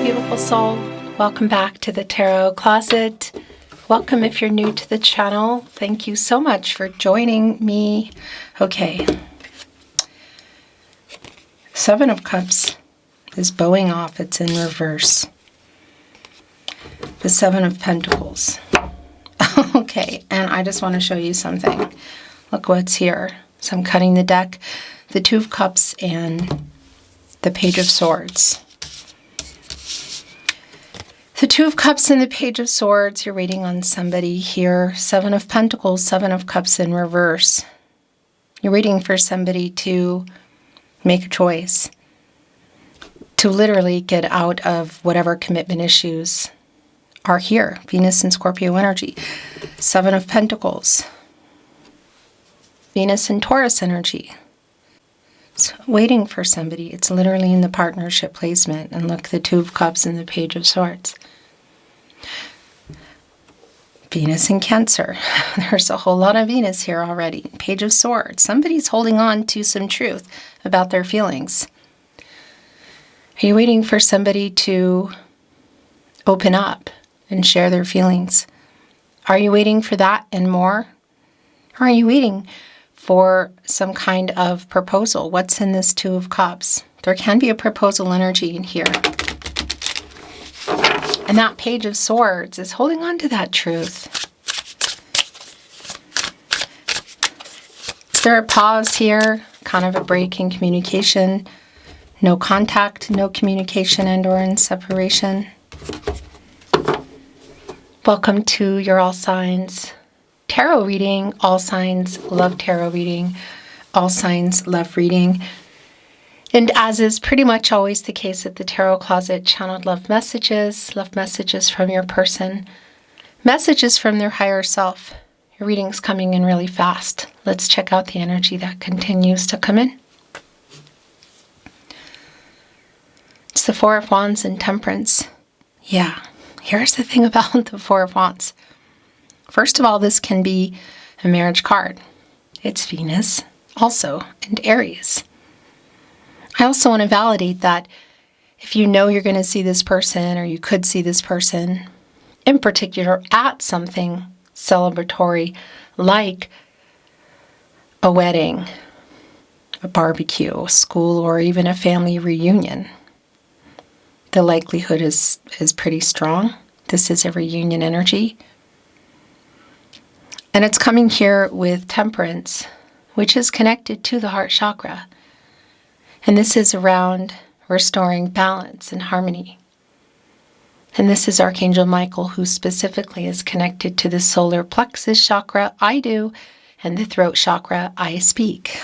beautiful soul. Welcome back to the Tarot Closet. Welcome if you're new to the channel. Thank you so much for joining me. Okay. Seven of Cups is bowing off. It's in reverse. The Seven of Pentacles. Okay, and I just want to show you something. Look what's here. So I'm cutting the deck. The Two of Cups and the Page of Swords. The Two of Cups and the Page of Swords, you're waiting on somebody here. Seven of Pentacles, Seven of Cups in reverse. You're waiting for somebody to make a choice, to literally get out of whatever commitment issues are here. Venus and Scorpio energy. Seven of Pentacles. Venus and Taurus energy. So waiting for somebody. It's literally in the partnership placement. And look, the Two of Cups and the Page of Swords. Venus in Cancer. There's a whole lot of Venus here already. Page of Swords. Somebody's holding on to some truth about their feelings. Are you waiting for somebody to open up and share their feelings? Are you waiting for that and more? Or are you waiting for some kind of proposal? What's in this Two of Cups? There can be a proposal energy in here. And that Page of Swords is holding on to that truth. Is there a pause here? Kind of a break in communication? No contact, no communication, and or in separation? Welcome to your All Signs tarot reading. All signs love tarot reading. All signs love reading. And as is pretty much always the case at the Tarot Closet, channeled love messages from your person, messages from their higher self. Your reading's coming in really fast. Let's check out the energy that continues to come in. It's the Four of Wands and Temperance. Yeah, here's the thing about the Four of Wands. First of all, this can be a marriage card. It's Venus also and Aries. I also want to validate that if you know you're going to see this person, or you could see this person in particular at something celebratory like a wedding, a barbecue, a school, or even a family reunion, the likelihood is pretty strong. This is a reunion energy. And it's coming here with Temperance, which is connected to the heart chakra. And this is around restoring balance and harmony. And this is Archangel Michael, who specifically is connected to the solar plexus chakra, I do, and the throat chakra, I speak.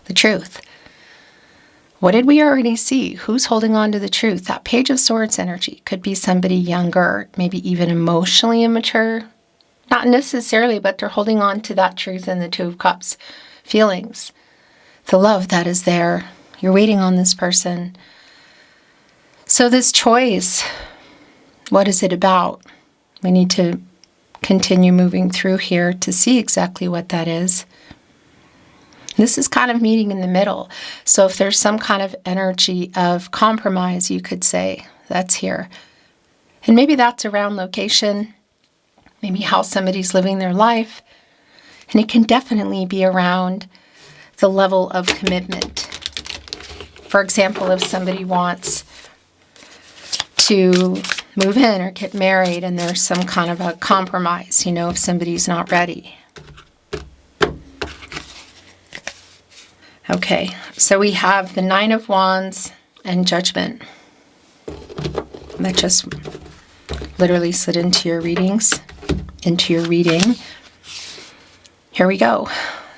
The truth. What did we already see? Who's holding on to the truth? That Page of Swords energy could be somebody younger, maybe even emotionally immature. Not necessarily, but they're holding on to that truth in the Two of Cups. Feelings. The love that is there. You're waiting on this person. So this choice, what is it about? We need to continue moving through here to see exactly what that is. This is kind of meeting in the middle. So if there's some kind of energy of compromise, you could say, that's here. And maybe that's around location, maybe how somebody's living their life. And it can definitely be around the level of commitment. For example, if somebody wants to move in or get married and there's some kind of a compromise, you know, if somebody's not ready. Okay, so we have the Nine of Wands and Judgment. That just literally slid into your readings, into your reading. Here we go.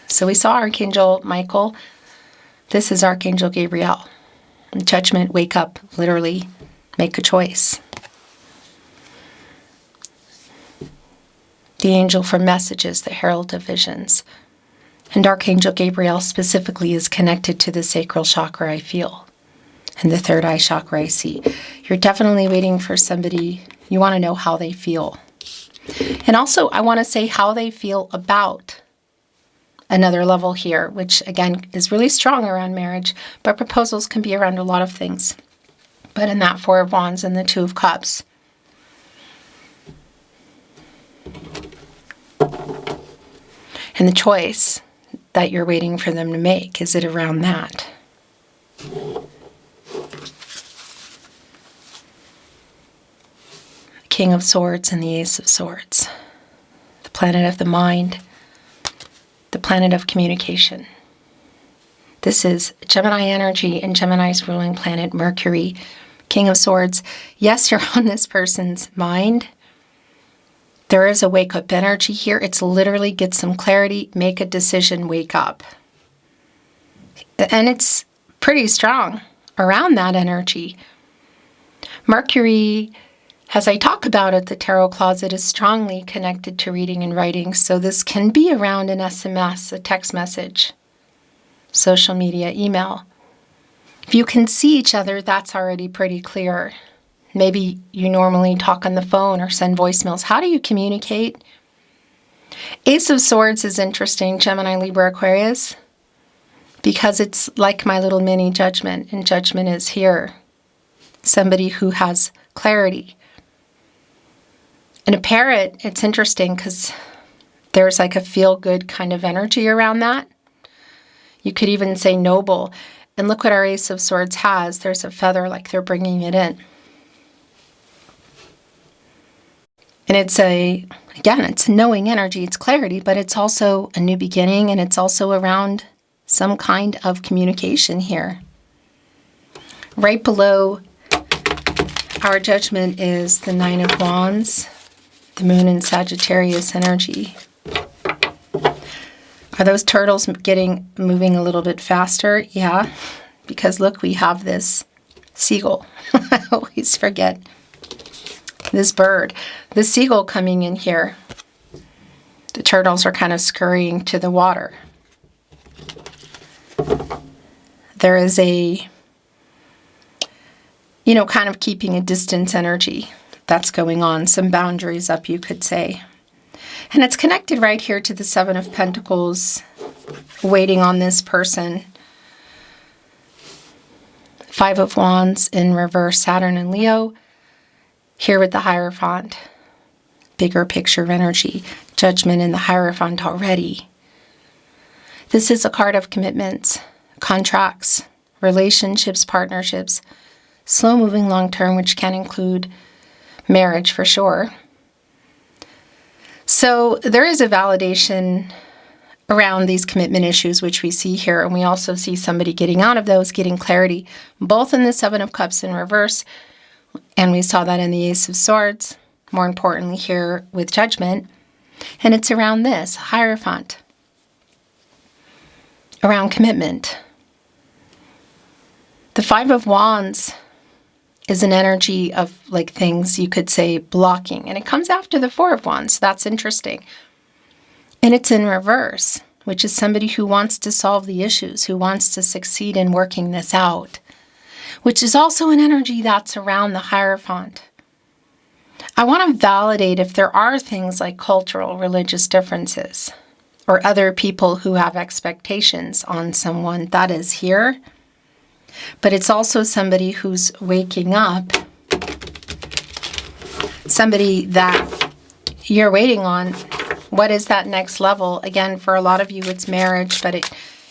So we saw Archangel Michael. This is Archangel Gabriel. Judgment, wake up, literally make a choice. The angel for messages, the herald of visions. And Archangel Gabriel specifically is connected to the sacral chakra, I feel. And the third eye chakra, I see. You're definitely waiting for somebody. You want to know how they feel. And also, I want to say how they feel about another level here, which again is really strong around marriage, but proposals can be around a lot of things. but in that Four of Wands and the Two of Cups. And the choice that you're waiting for them to make, is it around that? King of Swords and the Ace of Swords. The planet of the mind, the planet of communication. This is Gemini energy, and Gemini's ruling planet, Mercury. King of Swords. Yes, you're on this person's mind. There is a wake-up energy here. It's literally get some clarity, make a decision, wake up. And it's pretty strong around that energy. Mercury, as I talk about it, the tarot closet is strongly connected to reading and writing. So this can be around an SMS, a text message, social media, email. If you can see each other, that's already pretty clear. Maybe you normally talk on the phone or send voicemails. How do you communicate? Ace of Swords is interesting, Gemini, Libra, Aquarius, because it's like my little mini Judgment, and Judgment is here. Somebody who has clarity. And a parrot, it's interesting because there's like a feel-good kind of energy around that. You could even say noble. And look what our Ace of Swords has. There's a feather, like they're bringing it in. And it's it's a knowing energy, it's clarity, but it's also a new beginning, and it's also around some kind of communication here. Right below our Judgment is the Nine of Wands, the Moon in Sagittarius energy. Are those turtles moving a little bit faster? Yeah, because look, we have this seagull. I always forget. This bird, the seagull coming in here. The turtles are kind of scurrying to the water. There is a, kind of keeping a distance energy that's going on. Some boundaries up, you could say. And it's connected right here to the Seven of Pentacles, waiting on this person. Five of Wands in reverse, Saturn and Leo. Here with the Hierophant, bigger picture energy, Judgment in the Hierophant already. This is a card of commitments, contracts, relationships, partnerships, slow-moving long-term, which can include marriage for sure. So there is a validation around these commitment issues, which we see here, and we also see somebody getting out of those, getting clarity, both in the Seven of Cups in reverse, and we saw that in the Ace of Swords, more importantly here with Judgment. And it's around this, Hierophant, around commitment. The Five of Wands is an energy of like things you could say blocking. And it comes after the Four of Wands. So that's interesting. And it's in reverse, which is somebody who wants to solve the issues, who wants to succeed in working this out, which is also an energy that's around the Hierophant. I want to validate if there are things like cultural, religious differences, or other people who have expectations on someone that is here. But it's also somebody who's waking up, somebody that you're waiting on. What is that next level? Again, for a lot of you, it's marriage, but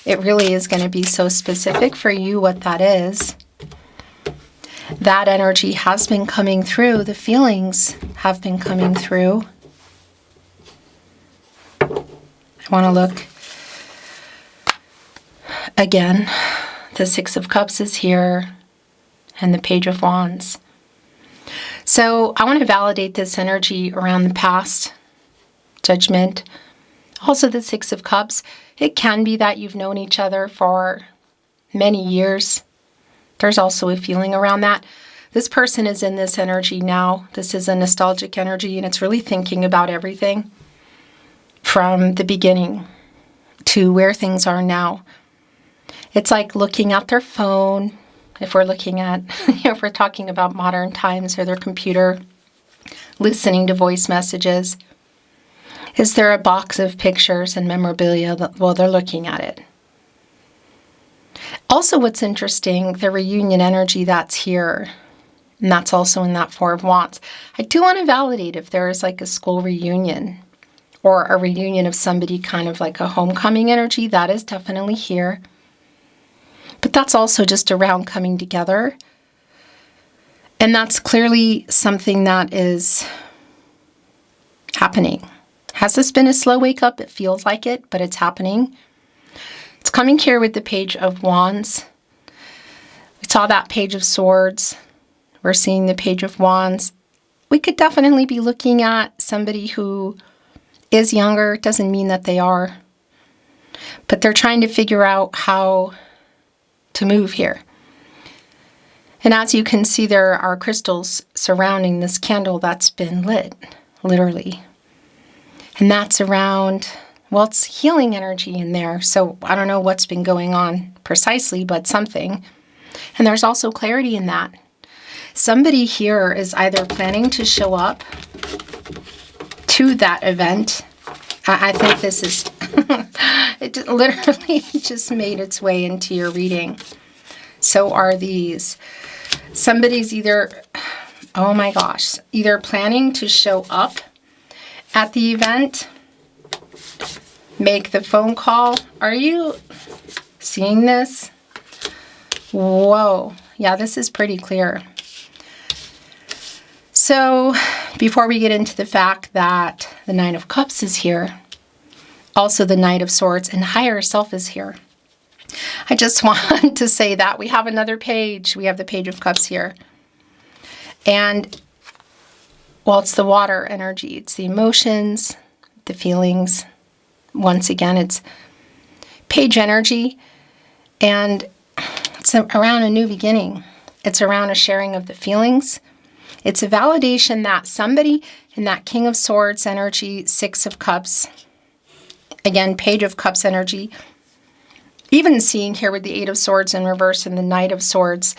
it really is going to be so specific for you what that is. That energy has been coming through. The feelings have been coming through. I want to look again. The Six of Cups is here, and the Page of Wands. So I want to validate this energy around the past, Judgment. Also the Six of Cups. It can be that you've known each other for many years. There's also a feeling around that. This person is in this energy now. This is a nostalgic energy, and it's really thinking about everything from the beginning to where things are now. It's like looking at their phone, if we're looking at, if we're talking about modern times, or their computer, listening to voice messages. Is there a box of pictures and memorabilia while they're looking at it? Also, what's interesting, the reunion energy that's here And that's also in that Four of Wands. I do want to validate if there is like a school reunion or a reunion of somebody, kind of like a homecoming energy. That is definitely here. But that's also just around coming together. And that's clearly something that is happening. Has this been a slow wake up? It feels like it, but it's happening. It's coming here with the Page of Wands. We saw that Page of Swords. We're seeing the Page of Wands. We could definitely be looking at somebody who is younger. It doesn't mean that they are. But they're trying to figure out how to move here. And as you can see, there are crystals surrounding this candle that's been lit, literally. And that's around, well, it's healing energy in there. So I don't know what's been going on precisely, but something. And there's also clarity in that. Somebody here is either planning to show up to that event. I think this is, it literally just made its way into your reading. So are these. Somebody's either, oh my gosh, either planning to show up at the event, make the phone call. Are you seeing this? Whoa. Yeah, this is pretty clear. So before we get into the fact that the Nine of Cups is here, also the Knight of Swords and Higher Self is here. I just want to say that we have another page. We have the Page of Cups here. And, well, it's the water energy. It's the emotions, the feelings. Once again, it's page energy. And it's around a new beginning. It's around a sharing of the feelings. It's a validation that somebody in that King of Swords energy, Six of Cups, again, Page of Cups energy, even seeing here with the Eight of Swords in reverse and the Knight of Swords,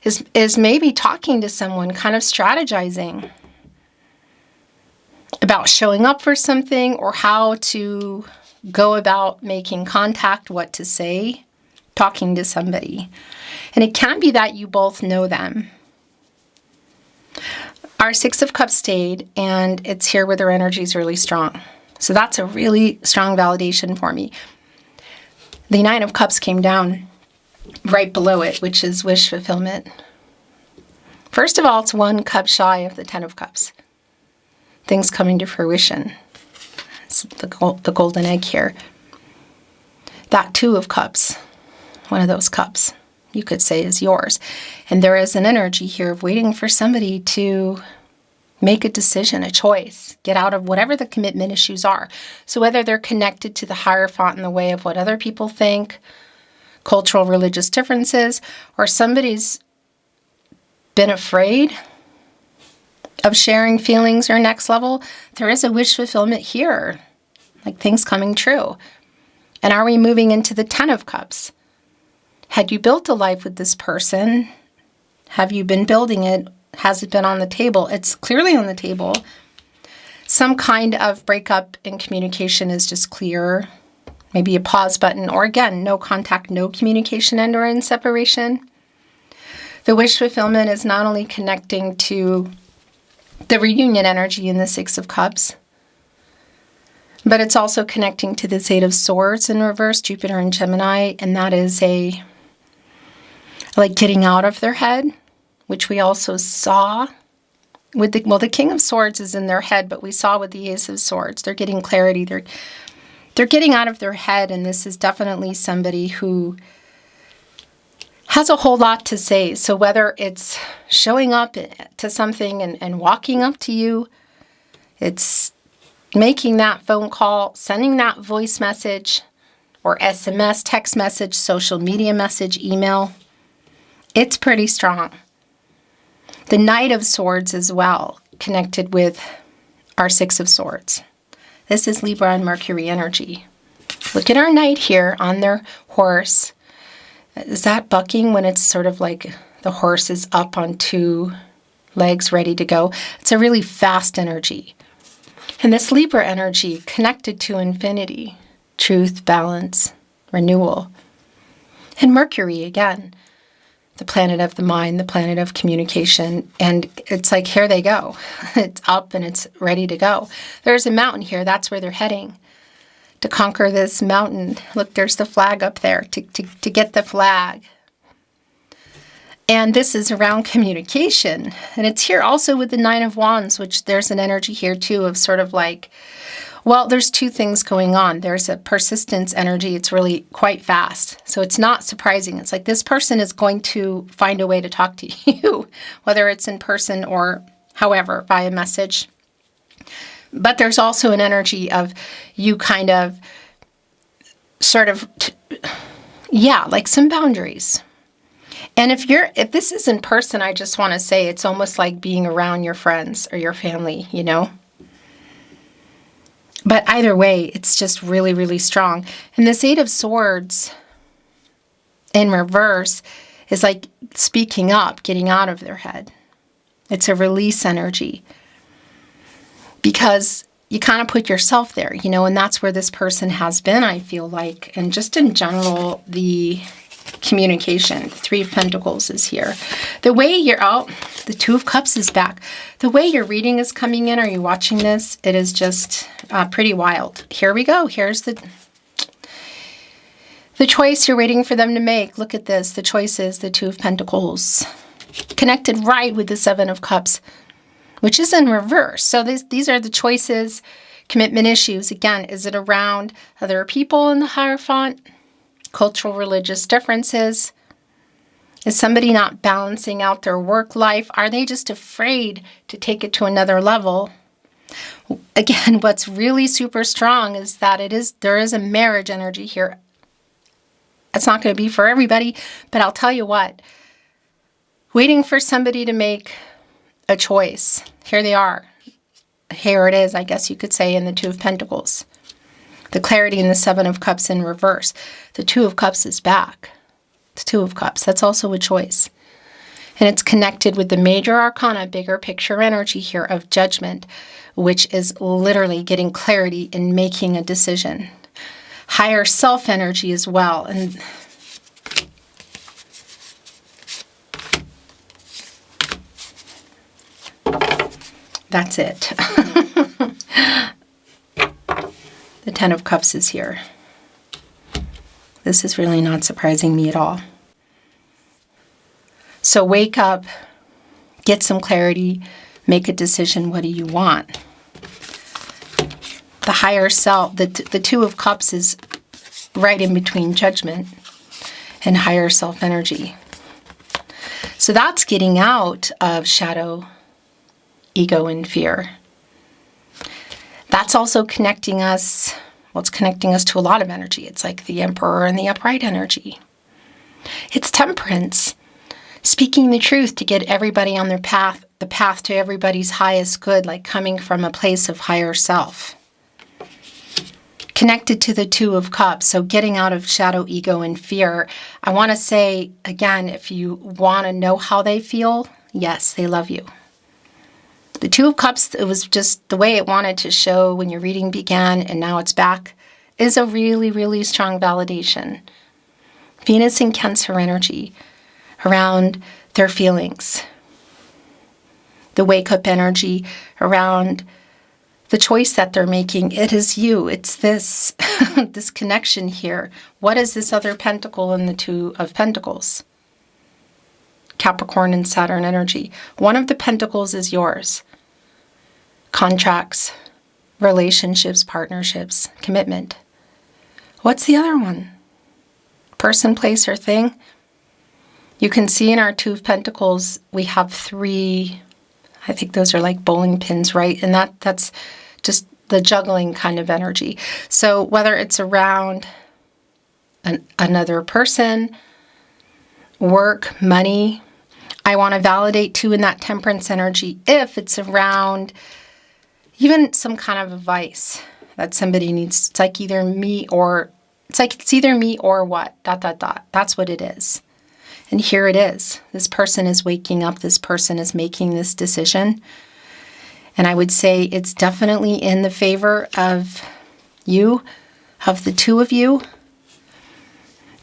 is maybe talking to someone, kind of strategizing about showing up for something or how to go about making contact, what to say, talking to somebody. And it can be that you both know them. Our Six of Cups stayed, and it's here where their energy is really strong. So that's a really strong validation for me. The Nine of Cups came down right below it, which is wish fulfillment. First of all, it's one cup shy of the Ten of Cups. Things coming to fruition. It's the golden egg here. That Two of Cups, one of those cups, you could say is yours. And there is an energy here of waiting for somebody to make a decision, a choice, get out of whatever the commitment issues are. So whether they're connected to the Hierophant in the way of what other people think, cultural, religious differences, or somebody's been afraid of sharing feelings or next level, there is a wish fulfillment here, like things coming true. And are we moving into the Ten of Cups? Had you built a life with this person? Have you been building it? Has it been on the table? It's clearly on the table. Some kind of breakup in communication is just clear. Maybe a pause button, or again, no contact, no communication, and or in separation. The wish fulfillment is not only connecting to the reunion energy in the Six of Cups, but it's also connecting to the Eight of Swords in reverse, Jupiter and Gemini, and that is like getting out of their head, which we also saw with the King of Swords is in their head, but we saw with the Ace of Swords, they're getting clarity. They're getting out of their head, and this is definitely somebody who has a whole lot to say. So whether it's showing up to something and walking up to you, it's making that phone call, sending that voice message or SMS, text message, social media message, email, it's pretty strong. The Knight of Swords as well, connected with our Six of Swords. This is Libra and Mercury energy. Look at our Knight here on their horse. Is that bucking when it's sort of like the horse is up on two legs ready to go? It's a really fast energy. And this Libra energy connected to infinity, truth, balance, renewal. And Mercury again. the planet of the mind, the planet of communication. And it's like, here they go. It's up and it's ready to go. There's a mountain here. That's where they're heading to conquer this mountain. Look, there's the flag up there to get the flag. And this is around communication. And it's here also with the Nine of Wands, which there's an energy here too of sort of like, well, there's two things going on. There's a persistence energy. It's really quite fast. So it's not surprising. It's like this person is going to find a way to talk to you, whether it's in person or however, via message. But there's also an energy of you kind of sort of, like some boundaries. And if this is in person, I just want to say it's almost like being around your friends or your family, you know? But either way, it's just really, really strong. And this Eight of Swords in reverse is like speaking up, getting out of their head. It's a release energy. Because you kind of put yourself there, you know, and that's where this person has been, I feel like. And just in general, the communication, the Three of Pentacles is here. The way you're out, the Two of Cups is back. The way your reading is coming in, are you watching this? It is just pretty wild. Here we go. Here's the choice you're waiting for them to make. Look at this. The choice is the Two of Pentacles. Connected right with the Seven of Cups, which is in reverse. So these are the choices, commitment issues. Again, is it around other people in the Hierophant? Cultural, religious differences? Is somebody not balancing out their work life? Are they just afraid to take it to another level? Again, what's really super strong is that there is a marriage energy here. It's not going to be for everybody, but I'll tell you what. Waiting for somebody to make a choice. Here they are. Here it is, I guess you could say, in the Two of Pentacles. The clarity in the Seven of Cups in reverse. The Two of Cups is back. The Two of Cups. That's also a choice. And it's connected with the major arcana, bigger picture energy here of Judgment, which is literally getting clarity and making a decision. Higher self energy as well. And that's it. The Ten of Cups is here. This is really not surprising me at all. So wake up, get some clarity, make a decision. What do you want? The higher self, the Two of Cups is right in between Judgment and higher self energy. So that's getting out of shadow, ego, and fear. That's also connecting us, it's connecting us to a lot of energy. It's like the Emperor and the upright energy. It's temperance, speaking the truth to get everybody on their path, the path to everybody's highest good, like coming from a place of higher self. Connected to the Two of Cups, so getting out of shadow, ego, and fear. I want to say, again, if you want to know how they feel, yes, they love you. The Two of Cups, it was just the way it wanted to show when your reading began, and now it's back, is a really, really strong validation. Venus and Cancer energy around their feelings. The wake-up energy around the choice that they're making. It is you. It's this, this connection here. What is this other pentacle in the Two of Pentacles? Capricorn and Saturn energy. One of the pentacles is yours. Contracts, relationships, partnerships, commitment. What's the other one? Person, place, or thing? You can see in our Two of Pentacles, we have three, I think those are like bowling pins, right? And that's just the juggling kind of energy. So whether it's around another person, work, money, I want to validate too in that temperance energy if it's around even some kind of advice that somebody needs. It's like either me or, it's either me or what, ... That's what it is. And here it is. This person is waking up. This person is making this decision. And I would say it's definitely in the favor of you, of the two of you.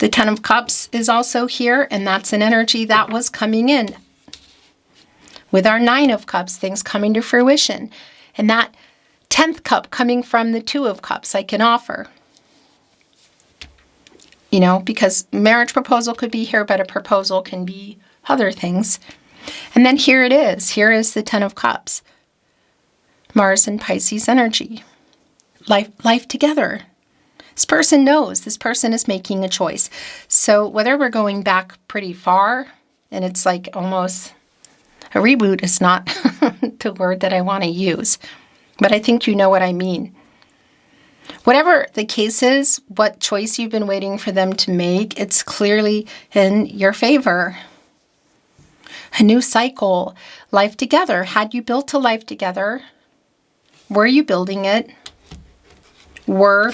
The Ten of Cups is also here, and that's an energy that was coming in. With our Nine of Cups, things coming to fruition. And that 10th cup coming from the Two of Cups I can offer. You know, because marriage proposal could be here, but a proposal can be other things. And then here it is. Here is the Ten of Cups. Mars and Pisces energy. Life together. This person knows. This person is making a choice. So whether we're going back pretty far, and it's like almost a reboot is not the word that I want to use. But I think you know what I mean. Whatever the case is, what choice you've been waiting for them to make, it's clearly in your favor. A new cycle, life together. Had you built a life together? Were you building it? Or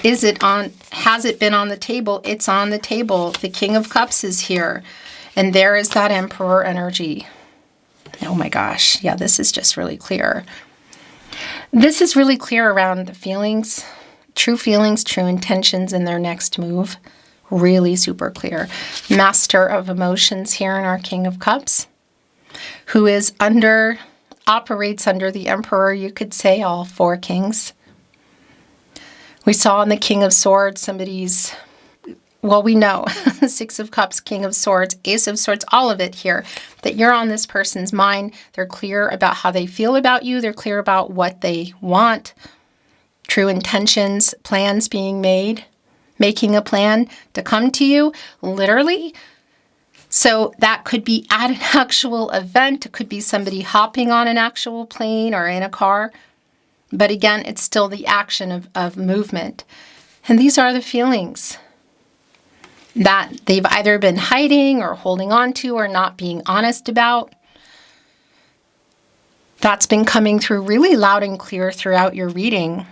is it on, has it been on the table? It's on the table. The King of Cups is here. And there is that Emperor energy. Oh my gosh. Yeah, this is just really clear. This is really clear around the feelings, true intentions in their next move. Really super clear. Master of emotions here in our King of Cups, who is operates under the Emperor, you could say, all four kings. We saw in the King of Swords, we know, Six of Cups, King of Swords, Ace of Swords, all of it here, that you're on this person's mind. They're clear about how they feel about you. They're clear about what they want. True intentions, plans being made, making a plan to come to you, literally. So that could be at an actual event. It could be somebody hopping on an actual plane or in a car. But again, it's still the action of movement. And these are the feelings that they've either been hiding or holding on to or not being honest about. That's been coming through really loud and clear throughout your reading.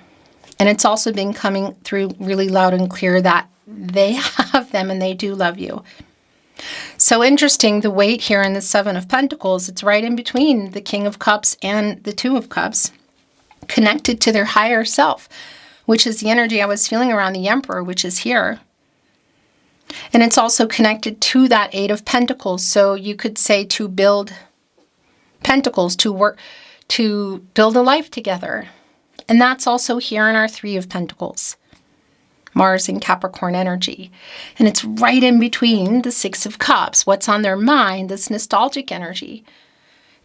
And it's also been coming through really loud and clear that they have them and they do love you. So interesting, the weight here in the Seven of Pentacles, it's right in between the King of Cups and the Two of Cups, connected to their higher self, which is the energy I was feeling around the Emperor, which is here. And it's also connected to that Eight of Pentacles. So you could say to build pentacles, to work, to build a life together. And that's also here in our Three of Pentacles. Mars and Capricorn energy. And it's right in between the Six of Cups. What's on their mind, this nostalgic energy.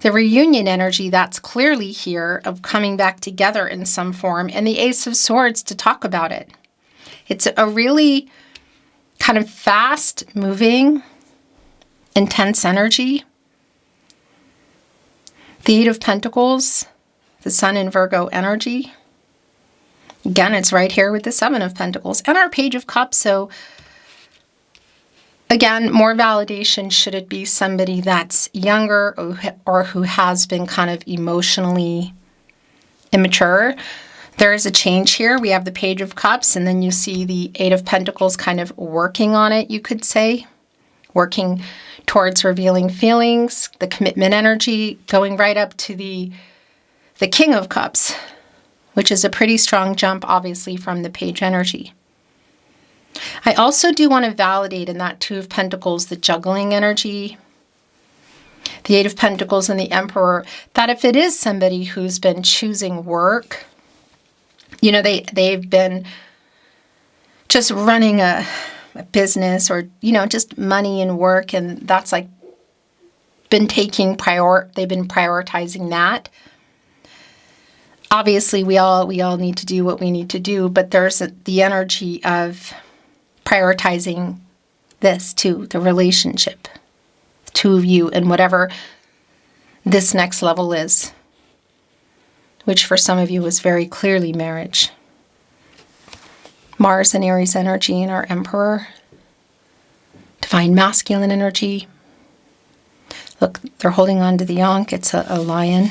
The reunion energy that's clearly here of coming back together in some form. And the Ace of Swords to talk about it. It's a really kind of fast-moving, intense energy. The Eight of Pentacles, the Sun in Virgo energy. Again, it's right here with the Seven of Pentacles and our Page of Cups. So again, more validation should it be somebody that's younger or who has been kind of emotionally immature. There is a change here. We have the Page of Cups, and then you see the Eight of Pentacles kind of working on it, you could say. Working towards revealing feelings, the commitment energy, going right up to the King of Cups, which is a pretty strong jump, obviously, from the Page energy. I also do want to validate in that Two of Pentacles, the juggling energy, the Eight of Pentacles and the Emperor, that if it is somebody who's been choosing work, you know, they've been just running a business or, you know, just money and work, and that's like been they've been prioritizing that. Obviously, we all need to do what we need to do, but there's the energy of prioritizing this too, the relationship, the two of you, and whatever this next level is, which for some of you is very clearly marriage. Mars and Aries energy in our Emperor. Divine masculine energy. Look, they're holding on to the Ankh. It's a lion.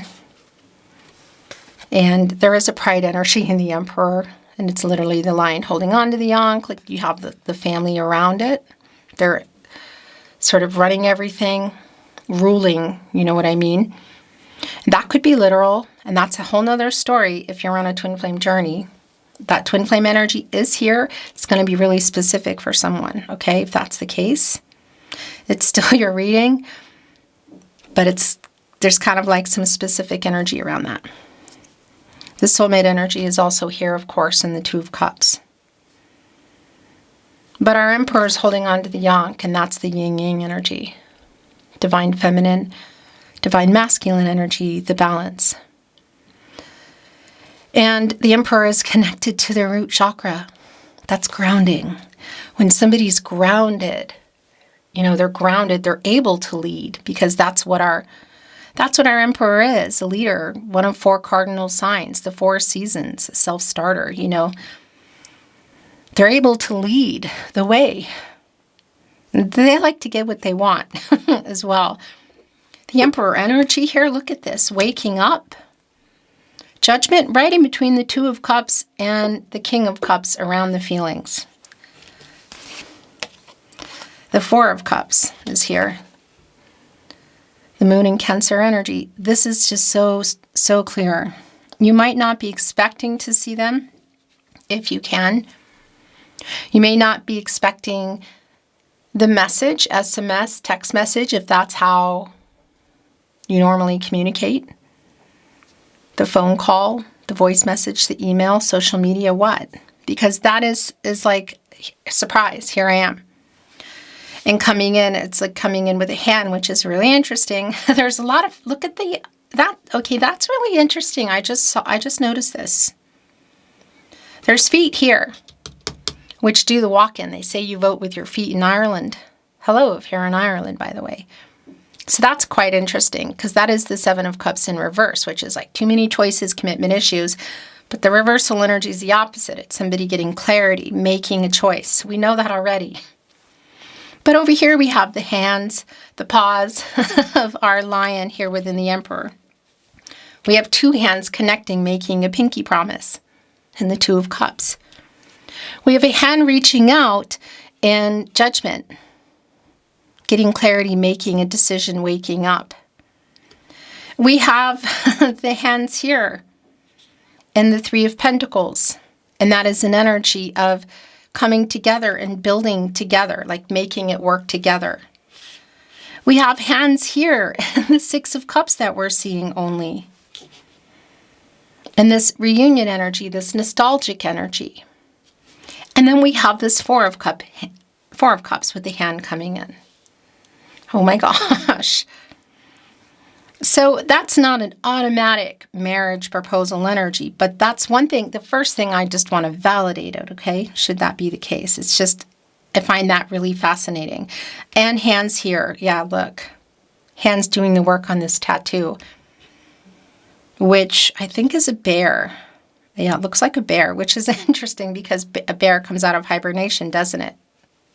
And there is a pride energy in the Emperor. And it's literally the lion holding on to the Ankh. Like you have the family around it. They're sort of running everything, ruling, you know what I mean? That could be literal. And that's a whole nother story if you're on a twin flame journey. that twin flame energy is here. It's going to be really specific for someone, okay? If that's the case, it's still your reading, but there's kind of like some specific energy around that. The soulmate energy is also here, of course, in the Two of Cups. But our Emperor is holding on to the yang, and that's the yin-yang energy. Divine feminine, divine masculine energy, the balance. And the Emperor is connected to their root chakra. That's grounding. When somebody's grounded, they're grounded, they're able to lead, because that's what our Emperor is, a leader, one of 4 cardinal signs, the 4 seasons, a self-starter, They're able to lead the way. They like to get what they want as well. The Emperor energy here, look at this, waking up. Judgment right in between the Two of Cups and the King of Cups around the feelings. The Four of Cups is here. The Moon and Cancer energy. This is just so clear. You might not be expecting to see them, if you can. You may not be expecting the message, SMS, text message, if that's how you normally communicate. The phone call, the voice message, the email, social media, what? Because that is like, surprise, here I am. And coming in, it's like coming in with a hand, which is really interesting. There's a lot of, look at okay, that's really interesting. I just noticed this. There's feet here, which do the walk-in. They say you vote with your feet in Ireland. Hello, if you're in Ireland, by the way. So that's quite interesting, because that is the Seven of Cups in reverse, which is like too many choices, commitment issues. But the reversal energy is the opposite. It's somebody getting clarity, making a choice. We know that already. But over here we have the hands, the paws of our lion here within the Emperor. We have 2 hands connecting, making a pinky promise in the Two of Cups. We have a hand reaching out in judgment, getting clarity, making a decision, waking up. We have the hands here and the Three of Pentacles, and that is an energy of coming together and building together, like making it work together. We have hands here and the Six of Cups that we're seeing only. And this reunion energy, this nostalgic energy. And then we have this Four of Cups with the hand coming in. Oh my gosh. So that's not an automatic marriage proposal energy, but that's one thing, the first thing I just want to validate it, okay? Should that be the case? It's just, I find that really fascinating. And hands here. Yeah, look. Hands doing the work on this tattoo, which I think is a bear. Yeah, it looks like a bear, which is interesting because a bear comes out of hibernation, doesn't it?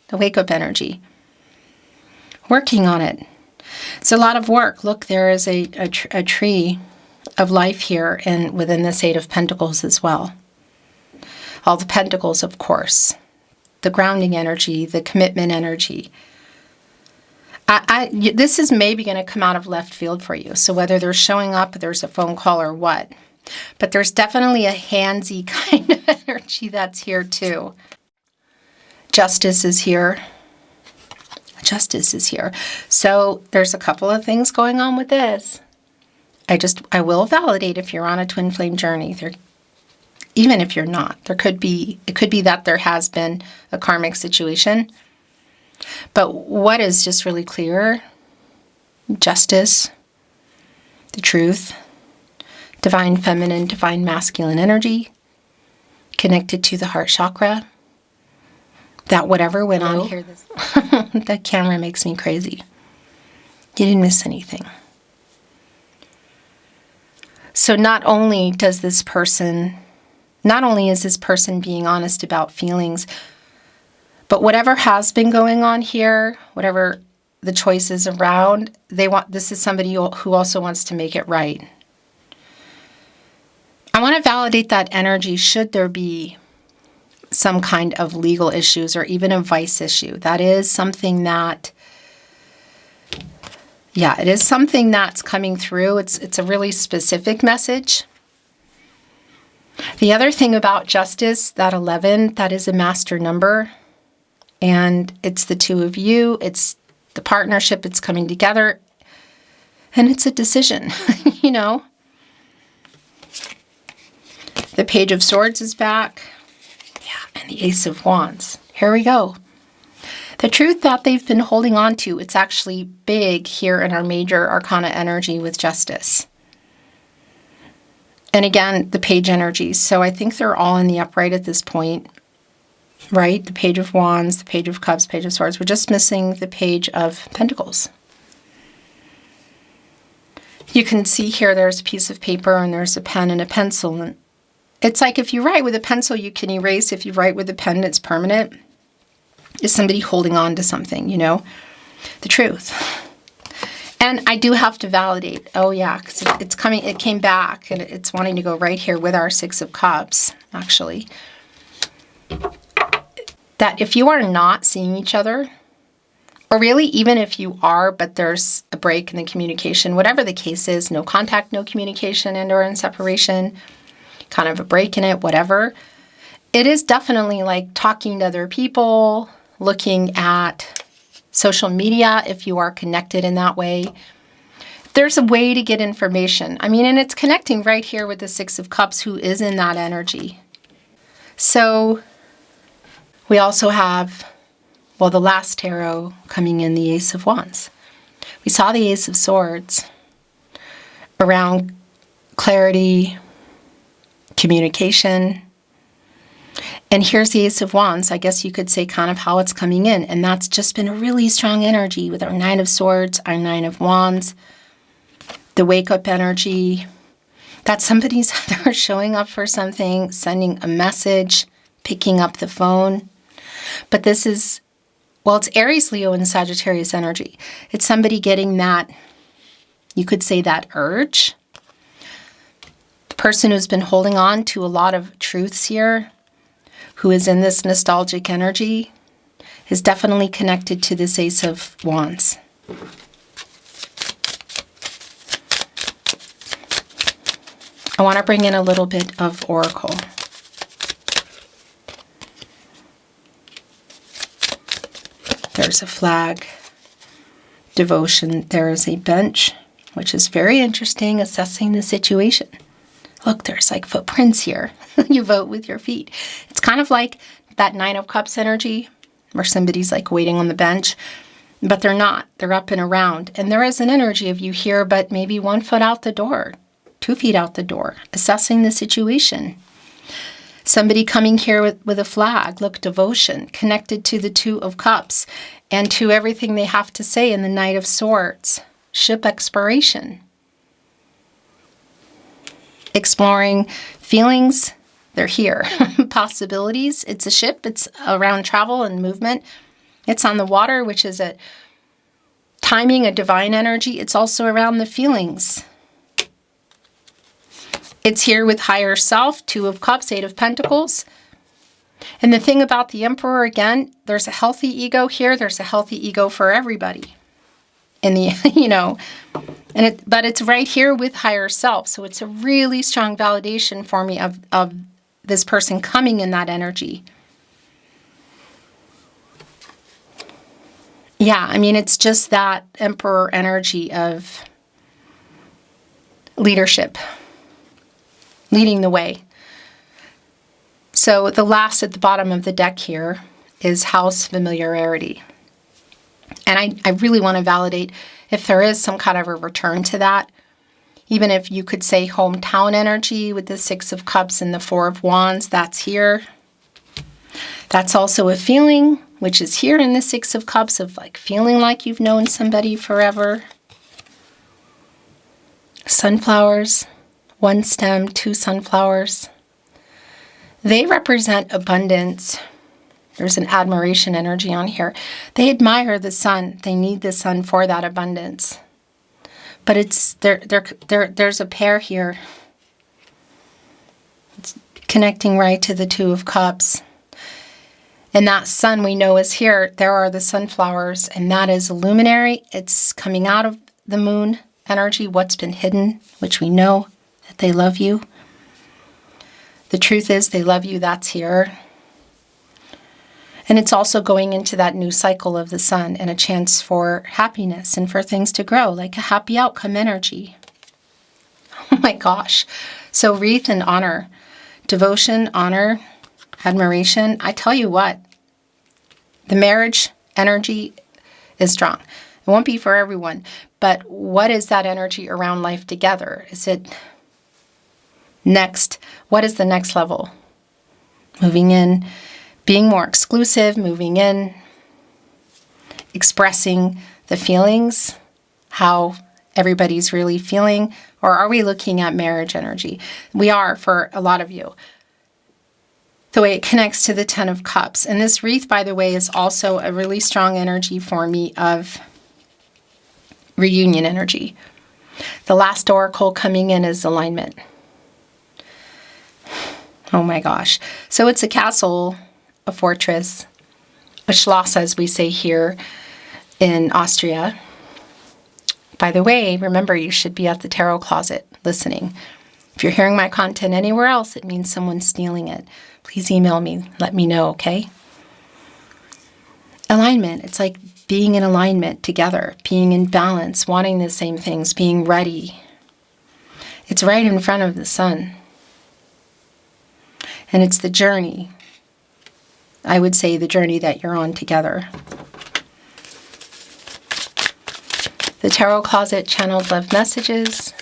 The wake-up energy. Working on it. It's a lot of work. Look, there is a tree of life here and within this Eight of Pentacles as well. All the pentacles, of course. The grounding energy, the commitment energy. This is maybe going to come out of left field for you. So whether they're showing up, there's a phone call or what. But there's definitely a handsy kind of energy that's here too. Justice is here. Justice is here. So there's a couple of things going on with this. I will validate if you're on a twin flame journey. Even if you're not, it could be that there has been a karmic situation. But what is just really clear, justice, the truth, divine feminine, divine masculine energy, connected to the heart chakra, that whatever went on here, that camera makes me crazy. You didn't miss anything. So not only is this person being honest about feelings, but whatever has been going on here, whatever the choices around, this is somebody who also wants to make it right. I want to validate that energy should there be some kind of legal issues or even a vice issue. That is something that, it is something that's coming through. It's a really specific message. The other thing about justice, that 11, that is a master number. And it's the two of you. It's the partnership. It's coming together. And it's a decision, you know. The Page of Swords is back. Yeah, and the Ace of Wands. Here we go. The truth that they've been holding on to, it's actually big here in our major arcana energy with justice. And again, the page energies. So I think they're all in the upright at this point, right? The Page of Wands, the Page of Cups, Page of Swords. We're just missing the Page of Pentacles. You can see here there's a piece of paper and there's a pen and a pencil. And it's like if you write with a pencil, you can erase. If you write with a pen, it's permanent. Is somebody holding on to something, you know? The truth. And I do have to validate. Oh, yeah, because it's coming. It came back, and it's wanting to go right here with our Six of Cups, actually. That if you are not seeing each other, or really even if you are, but there's a break in the communication, whatever the case is, no contact, no communication, and or in separation, kind of a break in it, whatever. It is definitely like talking to other people, looking at social media if you are connected in that way. There's a way to get information. I mean, and it's connecting right here with the Six of Cups, who is in that energy. So we also have, well, the last tarot coming in, the Ace of Wands. We saw the Ace of Swords around clarity, communication. And here's the Ace of Wands. I guess you could say kind of how it's coming in. And that's just been a really strong energy with our Nine of Swords, our Nine of Wands, the wake-up energy. That somebody's either showing up for something, sending a message, picking up the phone. But this is, well, it's Aries, Leo, and Sagittarius energy. It's somebody getting that, you could say that urge. The person who's been holding on to a lot of truths here, who is in this nostalgic energy, is definitely connected to this Ace of Wands. I want to bring in a little bit of Oracle. There's a flag, devotion. There is a bench, which is very interesting, assessing the situation. Look, there's like footprints here. You vote with your feet. It's kind of like that Nine of Cups energy where somebody's like waiting on the bench, but they're not. They're up and around. And there is an energy of you here, but maybe 1 foot out the door, 2 feet out the door, assessing the situation. Somebody coming here with a flag, look, devotion, connected to the Two of Cups and to everything they have to say in the Knight of Swords, ship exploration. Exploring feelings, they're here. Possibilities, it's a ship, it's around travel and movement. It's on the water, which is a timing, a divine energy. It's also around the feelings. It's here with higher self, Two of Cups, Eight of Pentacles. And the thing about the Emperor, again, there's a healthy ego here. There's a healthy ego for everybody. In the, you know, but it's right here with higher self. So it's a really strong validation for me of this person coming in that energy. Yeah, I mean, it's just that Emperor energy of leadership, leading the way. So the last at the bottom of the deck here is House Familiarity. And I really want to validate if there is some kind of a return to that. Even if you could say hometown energy with the Six of Cups and the Four of Wands, that's here. That's also a feeling, which is here in the Six of Cups, of like feeling like you've known somebody forever. Sunflowers, 1 stem, 2 sunflowers. They represent abundance. There's an admiration energy on here. They admire the sun. They need the sun for that abundance. But it's there's a pair here. It's connecting right to the Two of Cups. And that sun we know is here. There are the sunflowers, and that is a luminary. It's coming out of the moon energy, what's been hidden, which we know that they love you. The truth is they love you. That's here. And it's also going into that new cycle of the sun and a chance for happiness and for things to grow, like a happy outcome energy. Oh my gosh. So wreath and honor, devotion, honor, admiration. I tell you what, the marriage energy is strong. It won't be for everyone, but what is that energy around life together? Is it next? What is the next level? Moving in, being more exclusive, moving in, expressing the feelings, how everybody's really feeling, or are we looking at marriage energy? We are for a lot of you. The way it connects to the Ten of Cups. And this wreath, by the way, is also a really strong energy for me of reunion energy. The last oracle coming in is alignment. Oh my gosh. So it's a castle, a fortress, a Schloss, as we say here in Austria. By the way, remember, you should be at the tarot closet listening. If you're hearing my content anywhere else, it means someone's stealing it. Please email me. Let me know, okay? Alignment. It's like being in alignment together, being in balance, wanting the same things, being ready. It's right in front of the sun. And it's the journey. I would say the journey that you're on together. The Tarot Closet channeled love messages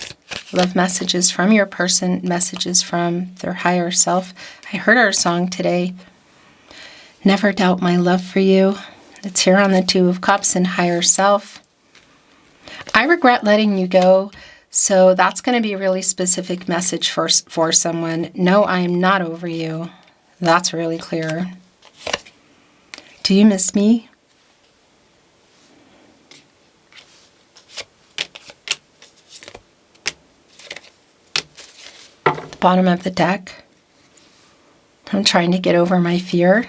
from your person, messages from their higher self. I heard our song today, Never Doubt My Love for You. It's here on the Two of Cups and higher self. I regret letting you go, so that's going to be a really specific message for someone. No, I am not over you. That's really clear. Do you miss me? The bottom of the deck. I'm trying to get over my fear.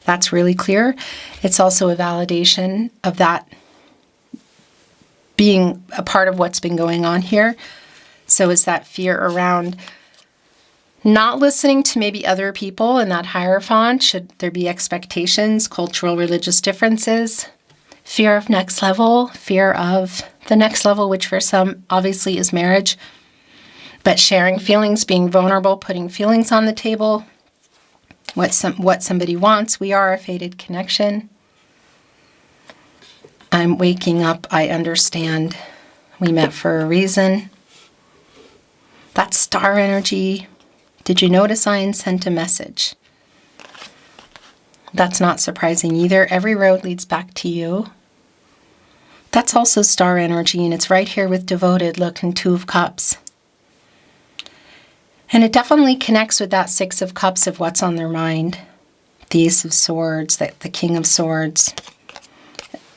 That's really clear. It's also a validation of that being a part of what's been going on here. So is that fear around not listening to maybe other people in that hierophant? Should there be expectations, cultural, religious differences? Fear of next level, fear of the next level, which for some obviously is marriage. But sharing feelings, being vulnerable, putting feelings on the table, what somebody wants. We are a fated connection. I'm waking up. I understand. We met for a reason. That's star energy. Did you notice I sent a message? That's not surprising either. Every road leads back to you. That's also star energy, and it's right here with devoted. Look, and Two of Cups. And it definitely connects with that Six of Cups of what's on their mind. The Ace of Swords, the King of Swords.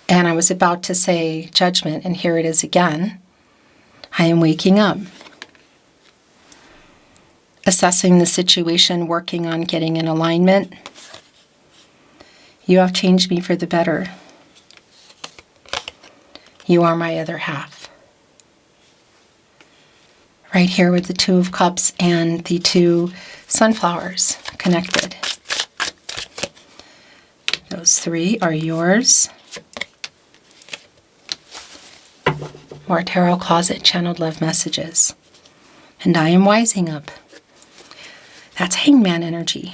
And I was about to say Judgment, and here it is again. I am waking up. Assessing the situation, working on getting in alignment. You have changed me for the better. You are my other half. Right here with the Two of Cups and the two sunflowers connected. Those three are yours. More Tarot Closet channeled love messages. And I am wising up. That's Hangman energy.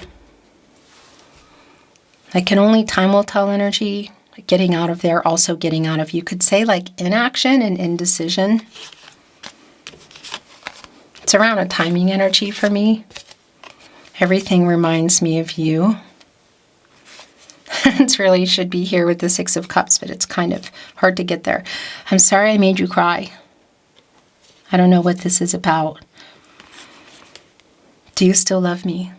I can only time will tell energy. Getting out of there, also getting out of, you could say, like inaction and indecision. It's around a timing energy for me. Everything reminds me of you. It really should be here with the Six of Cups, but it's kind of hard to get there. I'm sorry I made you cry. I don't know what this is about. Do you still love me?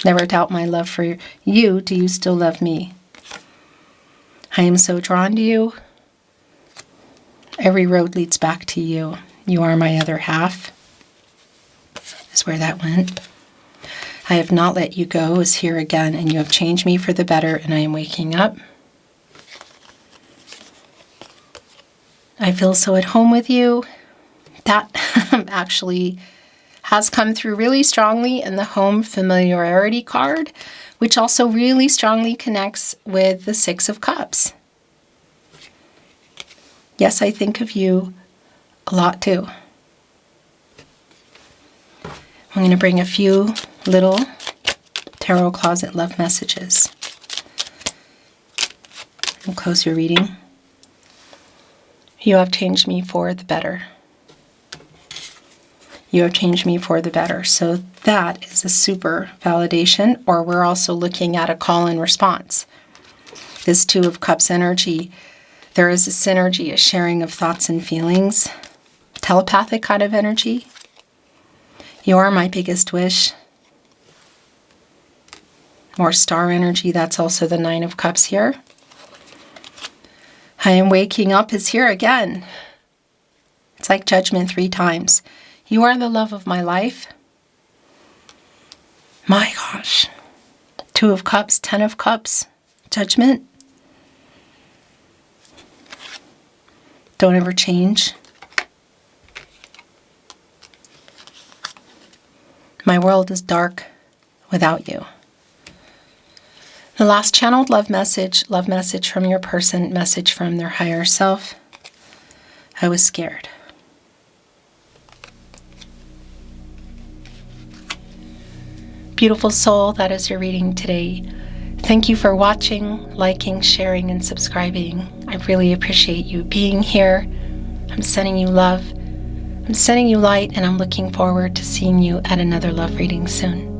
Never doubt my love for you. Do you still love me? I am so drawn to you. Every road leads back to you. You are my other half. Is where that went. I have not let you go is here again, and you have changed me for the better, and I am waking up. I feel so at home with you. That actually has come through really strongly in the home familiarity card, which also really strongly connects with the Six of Cups. Yes, I think of you a lot too. I'm going to bring a few little tarot closet love messages. We'll close your reading. You have changed me for the better. You have changed me for the better. So that is a super validation, or we're also looking at a call and response. This Two of Cups energy, there is a synergy, a sharing of thoughts and feelings, telepathic kind of energy. You are my biggest wish. More star energy, that's also the Nine of Cups here. I am waking up is here again. It's like Judgment 3 times. You are the love of my life. My gosh. Two of Cups, 10 of Cups, Judgment. Don't ever change. My world is dark without you. The last channeled love message from your person, message from their higher self. I was scared. Beautiful soul, that is your reading today. Thank you for watching, liking, sharing, and subscribing. I really appreciate you being here. I'm sending you love. I'm sending you light, and I'm looking forward to seeing you at another love reading soon.